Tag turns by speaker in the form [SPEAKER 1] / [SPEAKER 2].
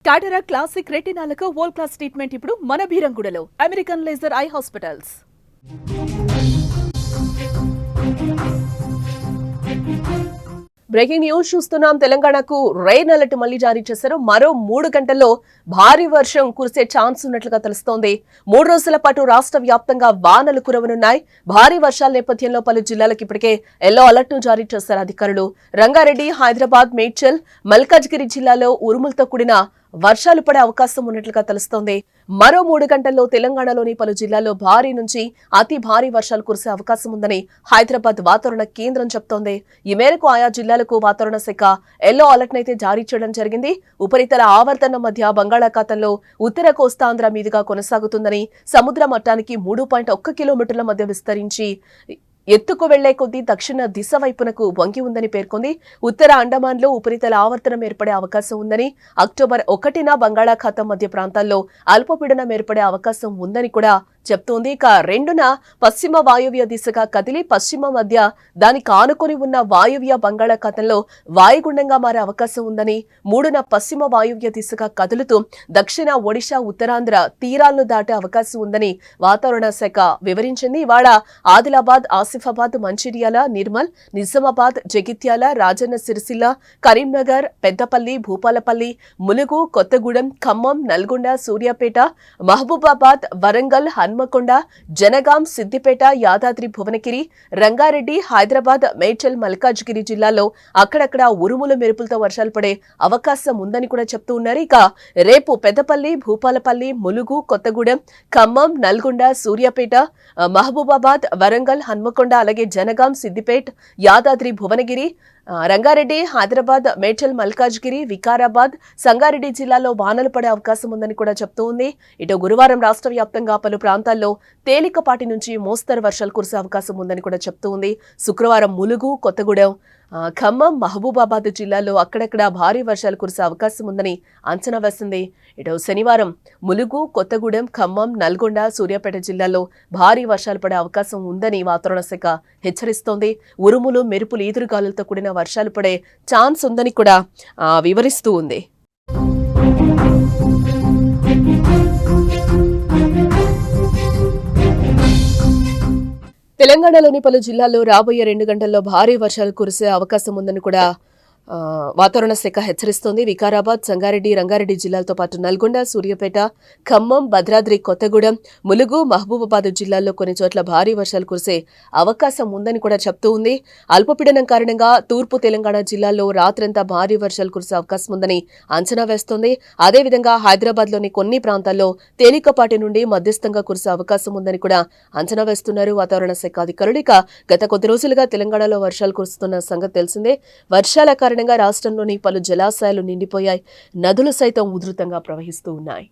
[SPEAKER 1] టాటరా classic రెటినాలకు world class treatment ఇప్పుడు మన భీరంగూడలో American laser eye hospitals. Breaking news చూస్తున్నాం. తెలంగాణకు రెయిన్ అలర్ట్ మళ్లీ జారీ చేశారు. మరో 3 గంటల్లో భారీ వర్షం కురిసే ఛాన్స్ ఉన్నట్లుగా తెలుస్తోంది. 3 రోజుల పాటు రాష్ట్ర వ్యాప్తంగా వానలు కురవనున్నాయి. భారీ వర్షాల నేపథ్యంలో పలు జిల్లాలకు ఇప్పటికే ఎల్లో అలర్ట్ ను జారీ చేశారు అధికారులు. రంగారెడ్డి, హైదరాబాద్, మేడ్చల్, మల్కాజ్గిరి జిల్లాలో ఉరుములతో కూడిన వర్షాలు పడే అవకాశం ఉన్నట్లుగా తెలుస్తోంది. మరో 3 గంటల్లో తెలంగాణలోని పలు జిల్లాల్లో భారీ నుంచి అతి భారీ వర్షాలు కురిసే అవకాశం ఉందని హైదరాబాద్ వాతావరణ కేంద్రం చెప్తోంది. ఈ మేరకు ఆయా జిల్లాలకు వాతావరణ శాఖ ఎల్లో అలర్ట్ నైతే జారీ చేయడం జరిగింది. ఉపరితల ఆవర్తనం మధ్య బంగాళాఖాతంలో ఉత్తర కోస్తాంధ్ర మీదుగా కొనసాగుతుందని, సముద్ర మట్టానికి 3.1 కిలోమీటర్ల మధ్య విస్తరించి ఎత్తుకు వెళ్లే కొద్దీ దక్షిణ దిశ వైపునకు వంగి ఉందని పేర్కొంది. ఉత్తర అండమాన్లో ఉపరితల ఆవర్తనం ఏర్పడే అవకాశం ఉందని, అక్టోబర్ 1న బంగాళాఖాతం మధ్య ప్రాంతాల్లో అల్పపీడనం ఏర్పడే అవకాశం ఉందని కూడా చెప్తోంది. ఇక 2న పశ్చిమ వాయువ్య దిశగా కదిలి పశ్చిమ మధ్య దానికి ఆనుకొని ఉన్న వాయువ్య బంగాళాఖాతంలో వాయుగుండంగా మారే అవకాశం ఉందని, 3న పశ్చిమ వాయువ్య దిశగా కదులుతూ దక్షిణ ఒడిశా, ఉత్తరాంధ్ర తీరాలను దాటే అవకాశం ఉందని వాతావరణ శాఖ వివరించింది. ఇవాళ ఆదిలాబాద్, ఆసిఫాబాద్, మంచిర్యాల, నిర్మల్, నిజామాబాద్, జగిత్యాల, రాజన్న సిరిసిల్ల, కరీంనగర్, పెద్దపల్లి, భూపాలపల్లి, ములుగు, కొత్తగూడెం, ఖమ్మం, నల్గొండ, సూర్యాపేట, మహబూబాబాద్, వరంగల్, హన్మకొండ, జనగాం, సిద్దిపేట, యాదాద్రి భువనగిరి, రంగారెడ్డి, హైదరాబాద్, మేడ్చల్, మల్కాజ్గిరి జిల్లాల్లో అక్కడక్కడ ఉరుముల మెరుపులతో వర్షాలు పడే అవకాశం ఉందని కూడా చెప్తూ ఉన్నారు. ఇక రేపు పెద్దపల్లి, భూపాలపల్లి, ములుగు, కొత్తగూడెం, ఖమ్మం, నల్గొండ, సూర్యాపేట, మహబూబాబాద్, వరంగల్, హన్మకొండ, అలాగే జనగాం, సిద్దిపేట, యాదాద్రి భువనగిరి, రంగారెడ్డి, హైదరాబాద్, మేడ్చల్, మల్కాజ్గిరి, వికారాబాద్, సంగారెడ్డి జిల్లాలో వానలు పడే అవకాశం ఉందని కూడా చెప్తూ ఉంది. ఇటు గురువారం రాష్ట్ర వ్యాప్తంగా పలు ప్రాంతాల్లో తేలికపాటి నుంచి మోస్తరు వర్షాలు కురిసే అవకాశం ఉందని కూడా చెప్తూ ఉంది. శుక్రవారం ములుగు, కొత్తగూడెం, ఖమ్మం, మహబూబాబాద్ జిల్లాలో అక్కడక్కడ భారీ వర్షాలు కురిసే అవకాశం ఉందని అంచనా వేసింది. ఇటు శనివారం ములుగు, కొత్తగూడెం, ఖమ్మం, నల్గొండ, సూర్యాపేట జిల్లాల్లో భారీ వర్షాలు పడే అవకాశం ఉందని వాతావరణ శాఖ హెచ్చరిస్తోంది. ఉరుములు, మెరుపులు, ఈదురుగాలులతో కూడిన వర్షాలు పడే ఛాన్స్ ఉందని కూడా వివరిస్తూ ఉంది. తెలంగాణలోని పలు జిల్లాల్లో రాబోయే 2 గంటల్లో భారీ వర్షాలు కురిసే అవకాశం ఉందని కూడా వాతావరణ శాఖ హెచ్చరిస్తోంది. వికారాబాద్, సంగారెడ్డి, రంగారెడ్డి జిల్లాలతో పాటు నల్గొండ, సూర్యాపేట, ఖమ్మం, భద్రాద్రి, కొత్తగూడెం, ములుగు, మహబూబాబాద్ జిల్లాల్లో కొన్ని చోట్ల భారీ వర్షాలు కురిసే అవకాశం ఉందని కూడా చెప్తూ ఉంది. అల్పపీడనం కారణంగా తూర్పు తెలంగాణ జిల్లాల్లో రాత్రంతా భారీ వర్షాలు కురిసే అవకాశం ఉందని అంచనా వేస్తోంది. అదేవిధంగా హైదరాబాద్లోని కొన్ని ప్రాంతాల్లో తేలికపాటి నుండి మధ్యస్థంగా కురిసే అవకాశం ఉందని కూడా అంచనా వేస్తున్నారు వాతావరణ శాఖ అధికారులు. ఇక గత కొద్ది రోజులుగా తెలంగాణలో వర్షాలు కురుస్తున్న సంగతి తెలిసిందే. వర్షాల కారణంగా రాష్ట్రంలోని పలు జలాశయాలు నిండిపోయాయి. నదులు సైతం ఉధృతంగా ప్రవహిస్తూ ఉన్నాయి.